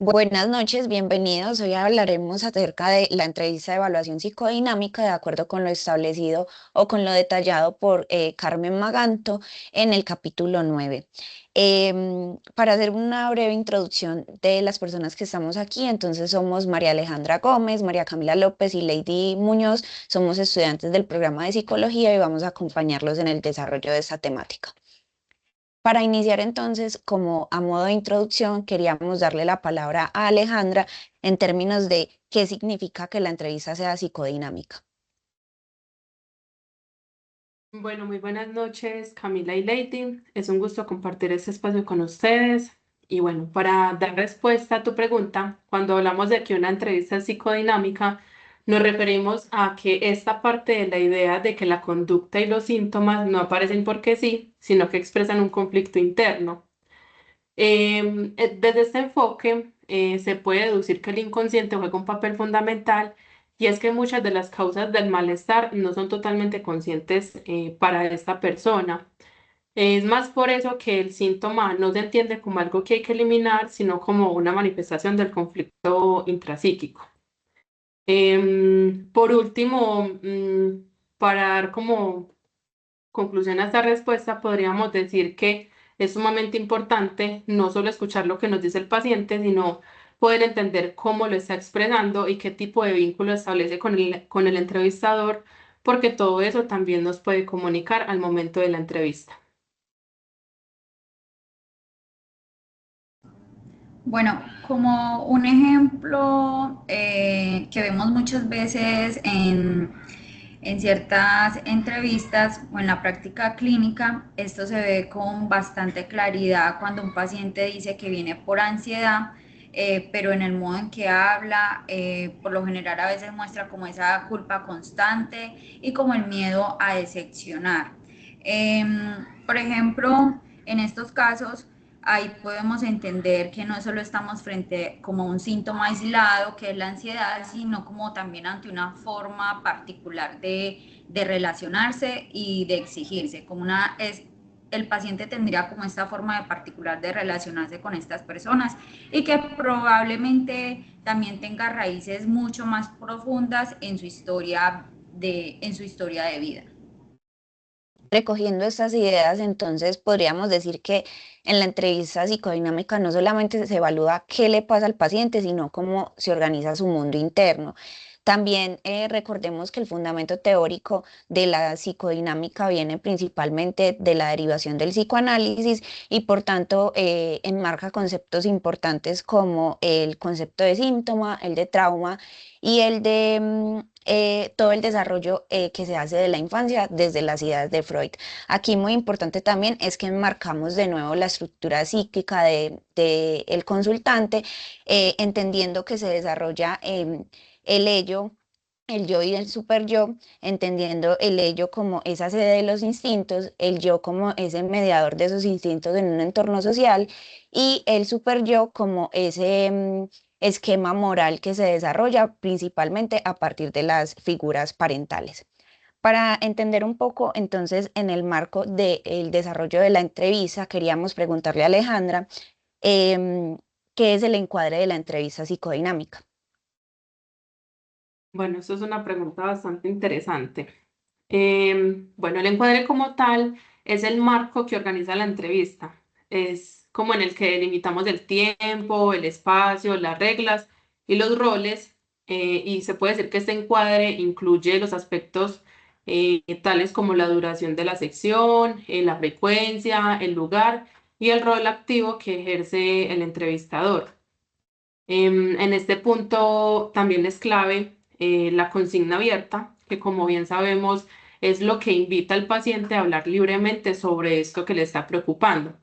Buenas noches, bienvenidos. Hoy hablaremos acerca de la entrevista de evaluación psicodinámica de acuerdo con lo establecido o con lo detallado por Carmen Maganto en el capítulo 9. Para hacer una breve introducción de las personas que estamos aquí, entonces somos María Alejandra Gómez, María Camila López y Lady Muñoz. Somos estudiantes del programa de psicología y vamos a acompañarlos en el desarrollo de esta temática. Para iniciar entonces, como a modo de introducción, queríamos darle la palabra a Alejandra en términos de qué significa que la entrevista sea psicodinámica. Bueno, muy buenas noches, Camila y Lady. Es un gusto compartir este espacio con ustedes. Y bueno, para dar respuesta a tu pregunta, cuando hablamos de que una entrevista es psicodinámica, nos referimos a que esta parte de la idea de que la conducta y los síntomas no aparecen porque sí, sino que expresan un conflicto interno. Desde este enfoque, se puede deducir que el inconsciente juega un papel fundamental y es que muchas de las causas del malestar no son totalmente conscientes para esta persona. Es más por eso que el síntoma no se entiende como algo que hay que eliminar, sino como una manifestación del conflicto intrapsíquico. Por último, para dar como conclusión a esta respuesta, podríamos decir que es sumamente importante no solo escuchar lo que nos dice el paciente, sino poder entender cómo lo está expresando y qué tipo de vínculo establece con el entrevistador, porque todo eso también nos puede comunicar al momento de la entrevista. Bueno, como un ejemplo que vemos muchas veces en ciertas entrevistas o en la práctica clínica, esto se ve con bastante claridad cuando un paciente dice que viene por ansiedad, pero en el modo en que habla, por lo general a veces muestra como esa culpa constante y como el miedo a decepcionar. Por ejemplo, en estos casos, ahí podemos entender que no solo estamos frente como un síntoma aislado, que es la ansiedad, sino como también ante una forma particular de relacionarse y de exigirse, como una es el paciente tendría como esta forma de particular de relacionarse con estas personas y que probablemente también tenga raíces mucho más profundas en su historia de vida. Recogiendo estas ideas, entonces podríamos decir que en la entrevista psicodinámica no solamente se evalúa qué le pasa al paciente, sino cómo se organiza su mundo interno. También recordemos que el fundamento teórico de la psicodinámica viene principalmente de la derivación del psicoanálisis y por tanto enmarca conceptos importantes como el concepto de síntoma, el de trauma y el de todo el desarrollo que se hace de la infancia desde las ideas de Freud. Aquí muy importante también es que enmarcamos de nuevo la estructura psíquica de el consultante, entendiendo que se desarrolla el ello, el yo y el super yo, entendiendo el ello como esa sede de los instintos, el yo como ese mediador de esos instintos en un entorno social y el super yo como ese esquema moral que se desarrolla principalmente a partir de las figuras parentales. Para entender un poco, entonces, en el marco del desarrollo de la entrevista, queríamos preguntarle a Alejandra em, qué es el encuadre de la entrevista psicodinámica. Bueno, eso es una pregunta bastante interesante. Bueno, el encuadre como tal es el marco que organiza la entrevista. Es como en el que delimitamos el tiempo, el espacio, las reglas y los roles. Y se puede decir que este encuadre incluye los aspectos tales como la duración de la sección, la frecuencia, el lugar y el rol activo que ejerce el entrevistador. En este punto también es clave la consigna abierta, que como bien sabemos es lo que invita al paciente a hablar libremente sobre esto que le está preocupando.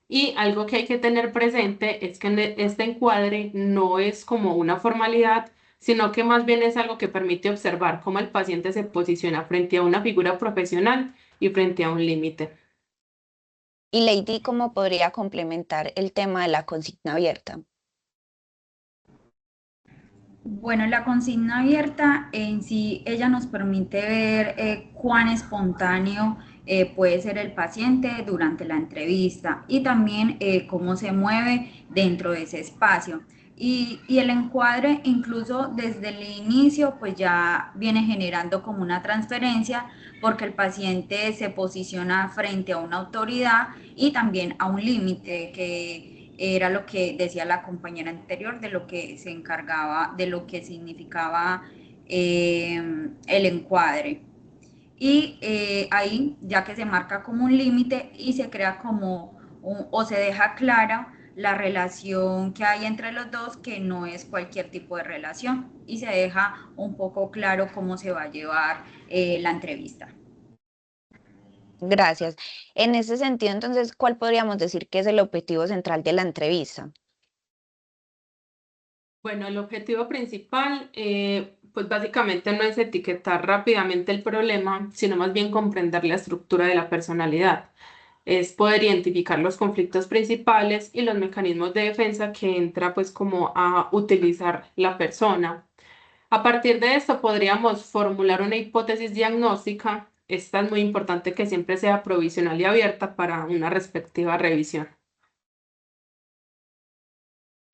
Y algo que hay que tener presente es que este encuadre no es como una formalidad, sino que más bien es algo que permite observar cómo el paciente se posiciona frente a una figura profesional y frente a un límite. Y Lady, ¿cómo podría complementar el tema de la consigna abierta? Bueno, la consigna abierta en sí, ella nos permite ver cuán espontáneo puede ser el paciente durante la entrevista y también cómo se mueve dentro de ese espacio. Y el encuadre, incluso desde el inicio, pues ya viene generando como una transferencia porque el paciente se posiciona frente a una autoridad y también a un límite, que era lo que decía la compañera anterior, de lo que se encargaba, de lo que significaba el encuadre. Y ahí, ya que se marca como un límite y se crea como o se deja clara la relación que hay entre los dos, que no es cualquier tipo de relación, y se deja un poco claro cómo se va a llevar la entrevista. Gracias. En ese sentido, entonces, ¿cuál podríamos decir que es el objetivo central de la entrevista? Bueno, el objetivo principal, pues básicamente no es etiquetar rápidamente el problema, sino más bien comprender la estructura de la personalidad. Es poder identificar los conflictos principales y los mecanismos de defensa que entra pues como a utilizar la persona. A partir de esto podríamos formular una hipótesis diagnóstica. Esta es muy importante que siempre sea provisional y abierta para una respectiva revisión.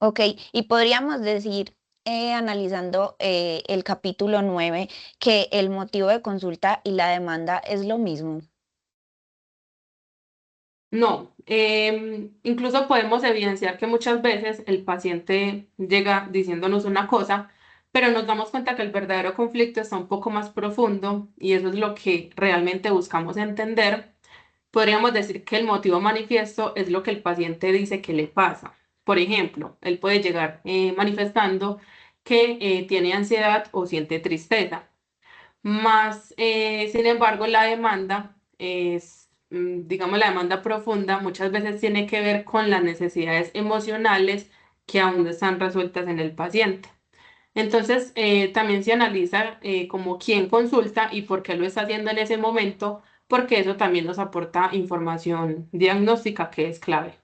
Ok, y podríamos decir, analizando el capítulo 9, que el motivo de consulta y la demanda es lo mismo. No, incluso podemos evidenciar que muchas veces el paciente llega diciéndonos una cosa, pero nos damos cuenta que el verdadero conflicto está un poco más profundo y eso es lo que realmente buscamos entender. Podríamos decir que el motivo manifiesto es lo que el paciente dice que le pasa. Por ejemplo, él puede llegar manifestando que tiene ansiedad o siente tristeza. Más, sin embargo, la demanda es, digamos, la demanda profunda muchas veces tiene que ver con las necesidades emocionales que aún no están resueltas en el paciente. Entonces, también se analiza como quién consulta y por qué lo está haciendo en ese momento, porque eso también nos aporta información diagnóstica que es clave.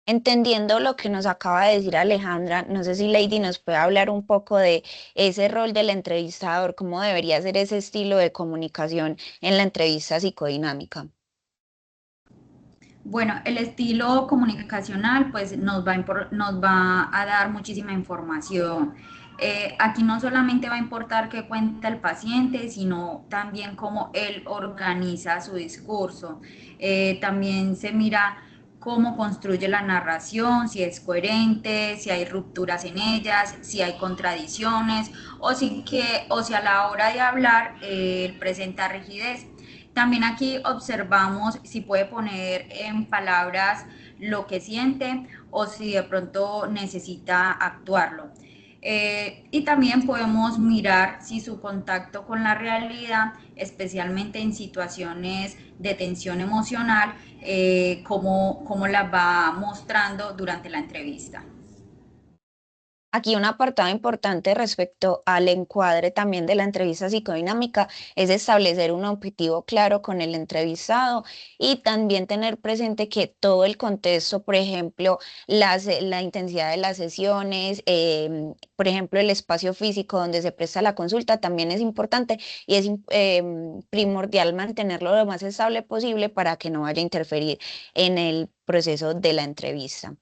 Entendiendo lo que nos acaba de decir Alejandra, no sé si Lady nos puede hablar un poco de ese rol del entrevistador, cómo debería ser ese estilo de comunicación en la entrevista psicodinámica. Bueno, el estilo comunicacional pues nos va a dar muchísima información. Aquí no solamente va a importar qué cuenta el paciente, sino también cómo él organiza su discurso. También se mira cómo construye la narración, si es coherente, si hay rupturas en ellas, si hay contradicciones o si a la hora de hablar presenta rigidez. También aquí observamos si puede poner en palabras lo que siente o si de pronto necesita actuarlo. Y también podemos mirar si su contacto con la realidad, especialmente en situaciones de tensión emocional, cómo la va mostrando durante la entrevista. Aquí un apartado importante respecto al encuadre también de la entrevista psicodinámica es establecer un objetivo claro con el entrevistado y también tener presente que todo el contexto, por ejemplo, la intensidad de las sesiones, por ejemplo, el espacio físico donde se presta la consulta también es importante y es primordial mantenerlo lo más estable posible para que no vaya a interferir en el proceso de la entrevista.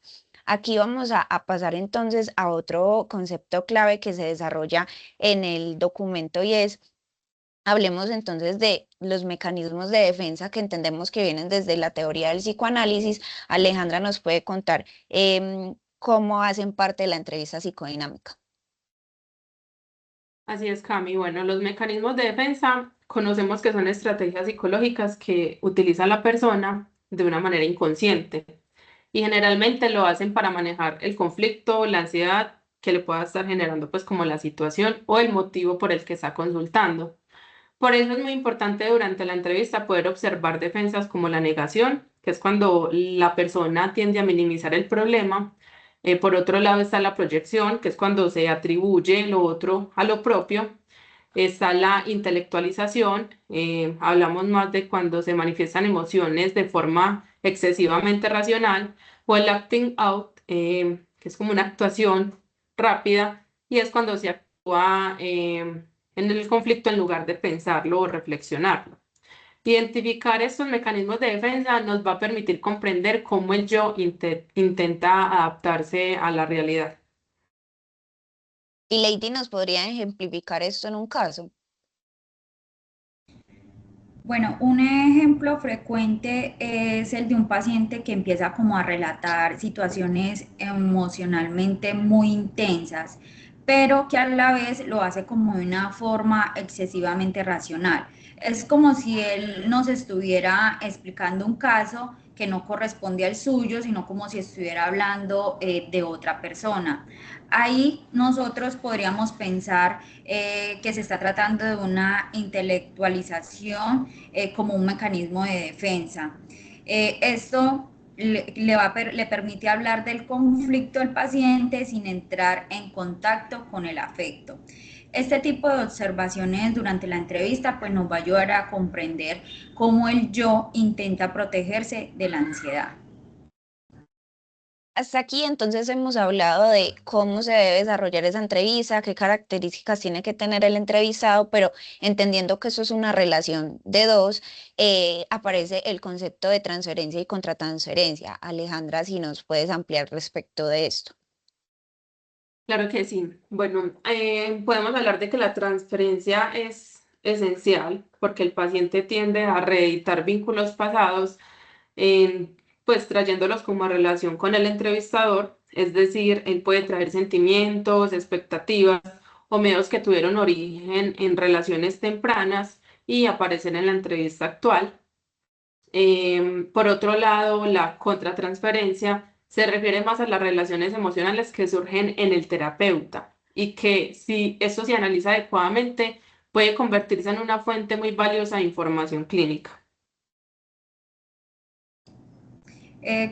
Aquí vamos a pasar entonces a otro concepto clave que se desarrolla en el documento y es, hablemos entonces de los mecanismos de defensa que entendemos que vienen desde la teoría del psicoanálisis. Alejandra nos puede contar cómo hacen parte de la entrevista psicodinámica. Así es, Cami. Bueno, los mecanismos de defensa conocemos que son estrategias psicológicas que utiliza la persona de una manera inconsciente y generalmente lo hacen para manejar el conflicto, la ansiedad que le pueda estar generando pues como la situación o el motivo por el que está consultando. Por eso es muy importante durante la entrevista poder observar defensas como la negación, que es cuando la persona tiende a minimizar el problema. Por otro lado está la proyección, que es cuando se atribuye lo otro a lo propio. Está la intelectualización, hablamos más de cuando se manifiestan emociones de forma excesivamente racional, o el acting out, que es como una actuación rápida, y es cuando se actúa en el conflicto en lugar de pensarlo o reflexionarlo. Identificar estos mecanismos de defensa nos va a permitir comprender cómo el yo intenta adaptarse a la realidad. Y Lady nos podría ejemplificar esto en un caso. Bueno, un ejemplo frecuente es el de un paciente que empieza como a relatar situaciones emocionalmente muy intensas, pero que a la vez lo hace como de una forma excesivamente racional. Es como si él nos estuviera explicando un caso que no corresponde al suyo, sino como si estuviera hablando de otra persona. Ahí nosotros podríamos pensar que se está tratando de una intelectualización como un mecanismo de defensa. Esto le permite hablar del conflicto del paciente sin entrar en contacto con el afecto. Este tipo de observaciones durante la entrevista pues nos va a ayudar a comprender cómo el yo intenta protegerse de la ansiedad. Hasta aquí entonces hemos hablado de cómo se debe desarrollar esa entrevista, qué características tiene que tener el entrevistado, pero entendiendo que eso es una relación de dos, aparece el concepto de transferencia y contratransferencia. Alejandra, si nos puedes ampliar respecto de esto. Claro que sí. Bueno, podemos hablar de que la transferencia es esencial porque el paciente tiende a reeditar vínculos pasados, pues trayéndolos como a relación con el entrevistador, es decir, él puede traer sentimientos, expectativas o miedos que tuvieron origen en relaciones tempranas y aparecer en la entrevista actual. Por otro lado, la contratransferencia se refiere más a las relaciones emocionales que surgen en el terapeuta y que si esto se analiza adecuadamente puede convertirse en una fuente muy valiosa de información clínica.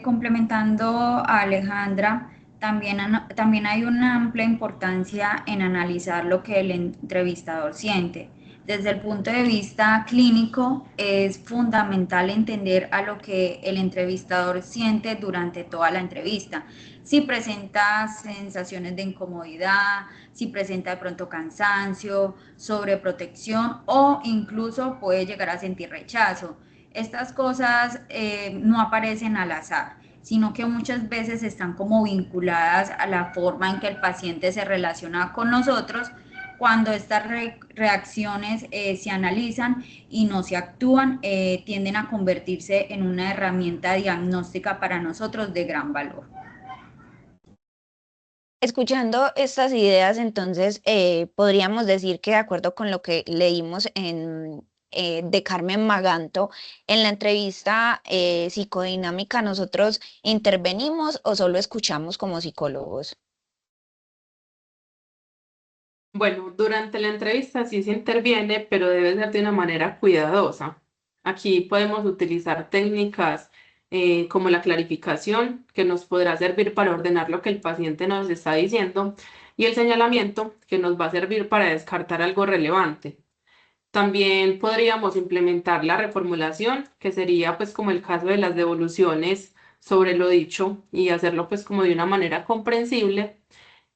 Complementando a Alejandra, también hay una amplia importancia en analizar lo que el entrevistador siente. Desde el punto de vista clínico, es fundamental entender a lo que el entrevistador siente durante toda la entrevista. Si presenta sensaciones de incomodidad, si presenta de pronto cansancio, sobreprotección o incluso puede llegar a sentir rechazo. Estas cosas no aparecen al azar, sino que muchas veces están como vinculadas a la forma en que el paciente se relaciona con nosotros. Cuando estas reacciones se analizan y no se actúan, tienden a convertirse en una herramienta diagnóstica para nosotros de gran valor. Escuchando estas ideas, entonces podríamos decir que de acuerdo con lo que leímos de Carmen Maganto, en la entrevista psicodinámica, ¿nosotros intervenimos o solo escuchamos como psicólogos? Bueno, durante la entrevista sí se interviene, pero debe ser de una manera cuidadosa. Aquí podemos utilizar técnicas como la clarificación, que nos podrá servir para ordenar lo que el paciente nos está diciendo, y el señalamiento, que nos va a servir para descartar algo relevante. También podríamos implementar la reformulación, que sería pues como el caso de las devoluciones sobre lo dicho y hacerlo pues como de una manera comprensible.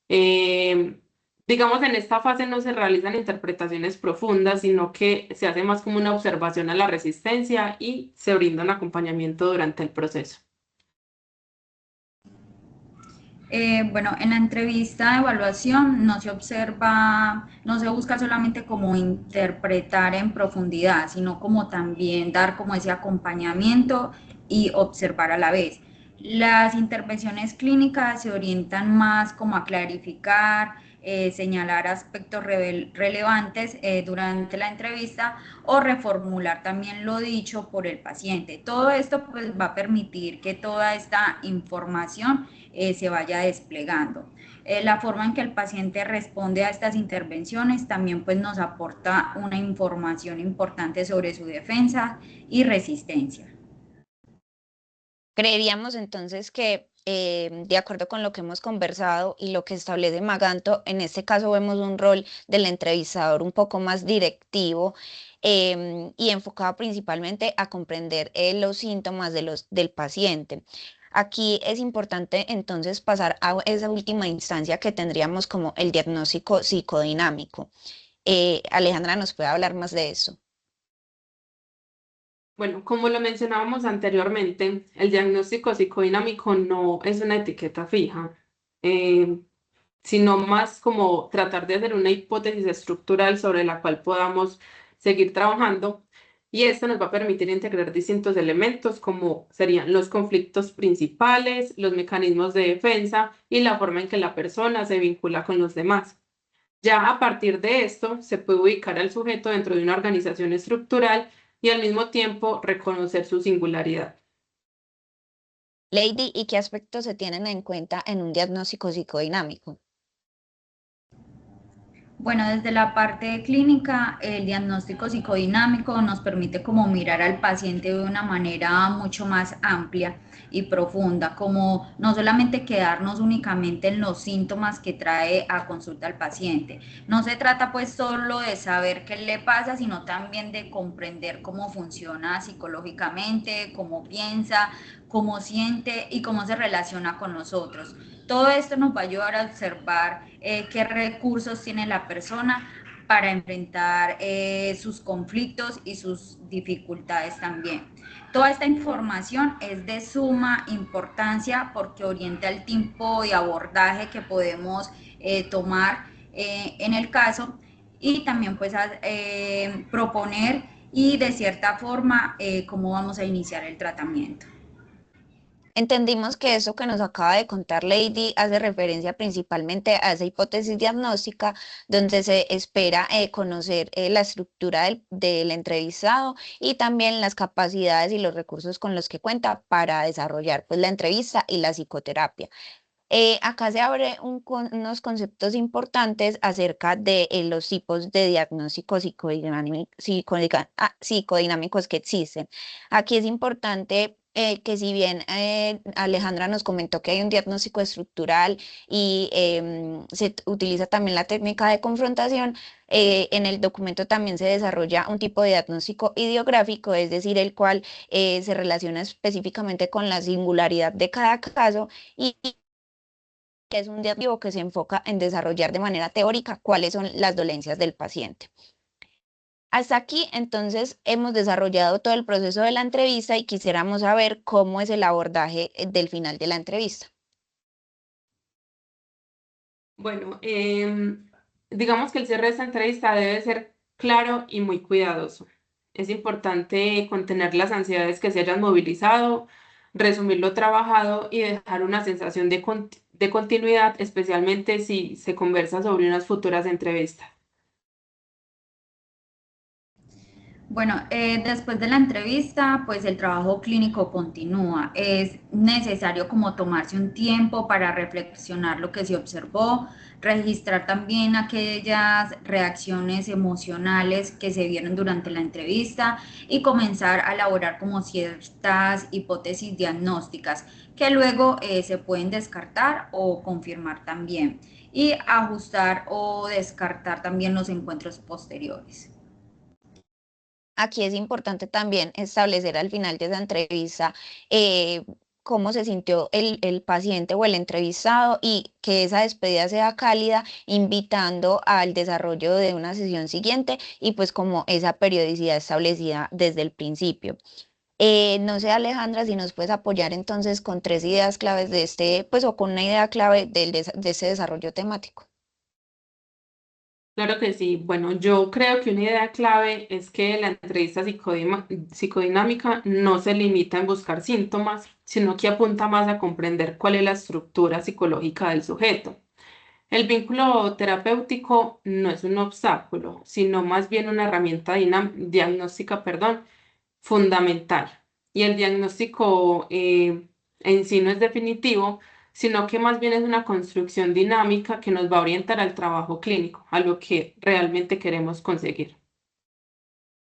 Eh, digamos, en esta fase no se realizan interpretaciones profundas, sino que se hace más como una observación a la resistencia y se brinda un acompañamiento durante el proceso. Bueno, en la entrevista de evaluación no se observa, no se busca solamente como interpretar en profundidad, sino como también dar como ese acompañamiento y observar a la vez. Las intervenciones clínicas se orientan más como a clarificar, señalar aspectos relevantes durante la entrevista o reformular también lo dicho por el paciente. Todo esto pues va a permitir que toda esta información se vaya desplegando. La forma en que el paciente responde a estas intervenciones también pues nos aporta una información importante sobre su defensa y resistencia. Creeríamos entonces que, de acuerdo con lo que hemos conversado y lo que establece Maganto, en este caso vemos un rol del entrevistador un poco más directivo y enfocado principalmente a comprender los síntomas del paciente. Aquí es importante entonces pasar a esa última instancia que tendríamos como el diagnóstico psicodinámico. Alejandra nos puede hablar más de eso. Bueno, como lo mencionábamos anteriormente, el diagnóstico psicodinámico no es una etiqueta fija, eh, sino más como tratar de hacer una hipótesis estructural sobre la cual podamos seguir trabajando. Y esto nos va a permitir integrar distintos elementos como serían los conflictos principales, los mecanismos de defensa y la forma en que la persona se vincula con los demás. Ya a partir de esto, se puede ubicar al sujeto dentro de una organización estructural y al mismo tiempo reconocer su singularidad. Lady, ¿y qué aspectos se tienen en cuenta en un diagnóstico psicodinámico? Bueno, desde la parte clínica, el diagnóstico psicodinámico nos permite como mirar al paciente de una manera mucho más amplia y profunda, como no solamente quedarnos únicamente en los síntomas que trae a consulta al paciente. No se trata pues solo de saber qué le pasa, sino también de comprender cómo funciona psicológicamente, cómo piensa, cómo siente y cómo se relaciona con nosotros. Todo esto nos va a ayudar a observar qué recursos tiene la persona para enfrentar sus conflictos y sus dificultades también. Toda esta información es de suma importancia porque orienta el tipo de abordaje que podemos tomar en el caso y también pues proponer y de cierta forma cómo vamos a iniciar el tratamiento. Entendimos que eso que nos acaba de contar Lady hace referencia principalmente a esa hipótesis diagnóstica donde se espera conocer la estructura del entrevistado y también las capacidades y los recursos con los que cuenta para desarrollar pues, la entrevista y la psicoterapia. Acá se abre unos conceptos importantes acerca de los tipos de diagnósticos psicodinámicos que existen. Aquí es importante que si bien Alejandra nos comentó que hay un diagnóstico estructural y utiliza también la técnica de confrontación, en el documento también se desarrolla un tipo de diagnóstico ideográfico, es decir, el cual se relaciona específicamente con la singularidad de cada caso y que es un diagnóstico que se enfoca en desarrollar de manera teórica cuáles son las dolencias del paciente. Hasta aquí, entonces, hemos desarrollado todo el proceso de la entrevista y quisiéramos saber cómo es el abordaje del final de la entrevista. Bueno, digamos que el cierre de esta entrevista debe ser claro y muy cuidadoso. Es importante contener las ansiedades que se hayan movilizado, resumir lo trabajado y dejar una sensación de continuidad, especialmente si se conversa sobre unas futuras entrevistas. Bueno, después de la entrevista, pues el trabajo clínico continúa. Es necesario como tomarse un tiempo para reflexionar lo que se observó, registrar también aquellas reacciones emocionales que se vieron durante la entrevista y comenzar a elaborar como ciertas hipótesis diagnósticas que luego se pueden descartar o confirmar también y ajustar o descartar también los encuentros posteriores. Aquí es importante también establecer al final de esa entrevista eh, cómo se sintió el paciente o el entrevistado y que esa despedida sea cálida, invitando al desarrollo de una sesión siguiente y pues como esa periodicidad establecida desde el principio. No sé, Alejandra, si nos puedes apoyar entonces con tres ideas claves de este, pues o con una idea clave de este desarrollo temático. Claro que sí. Bueno, yo creo que una idea clave es que la entrevista psicodinámica no se limita en buscar síntomas, sino que apunta más a comprender cuál es la estructura psicológica del sujeto. El vínculo terapéutico no es un obstáculo, sino más bien una herramienta diagnóstica, perdón, fundamental. Y el diagnóstico en sí no es definitivo, sino que más bien es una construcción dinámica que nos va a orientar al trabajo clínico, a lo que realmente queremos conseguir.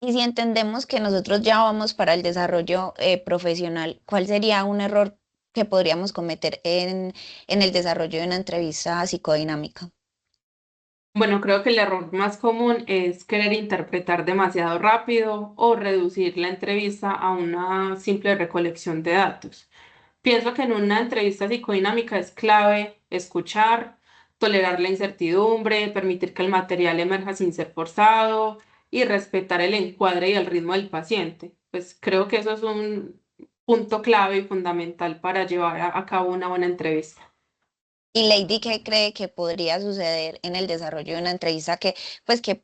Y si entendemos que nosotros ya vamos para el desarrollo profesional, ¿cuál sería un error que podríamos cometer en el desarrollo de una entrevista psicodinámica? Bueno, creo que el error más común es querer interpretar demasiado rápido o reducir la entrevista a una simple recolección de datos. Pienso que en una entrevista psicodinámica es clave escuchar, tolerar la incertidumbre, permitir que el material emerja sin ser forzado y respetar el encuadre y el ritmo del paciente, pues creo que eso es un punto clave y fundamental para llevar a cabo una buena entrevista. ¿Y Lady qué cree que podría suceder en el desarrollo de una entrevista que, pues, que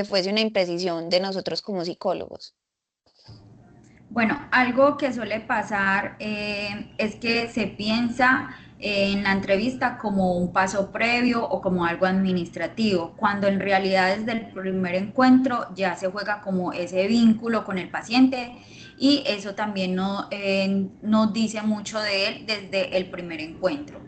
fuese una imprecisión de nosotros como psicólogos? Bueno, algo que suele pasar es que se piensa en la entrevista como un paso previo o como algo administrativo, cuando en realidad desde el primer encuentro ya se juega como ese vínculo con el paciente y eso también nos dice mucho de él desde el primer encuentro.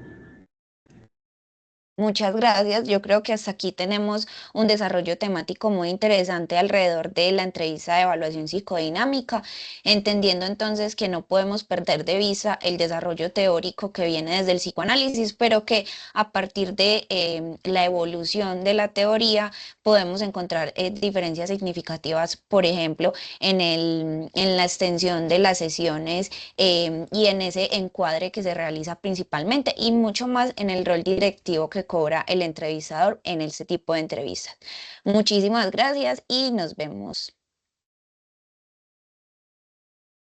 Muchas gracias. Yo creo que hasta aquí tenemos un desarrollo temático muy interesante alrededor de la entrevista de evaluación psicodinámica, entendiendo entonces que no podemos perder de vista el desarrollo teórico que viene desde el psicoanálisis, pero que a partir de la evolución de la teoría podemos encontrar diferencias significativas, por ejemplo, en la extensión de las sesiones y en ese encuadre que se realiza principalmente y mucho más en el rol directivo que cobra el entrevistador en ese tipo de entrevistas. Muchísimas gracias y nos vemos.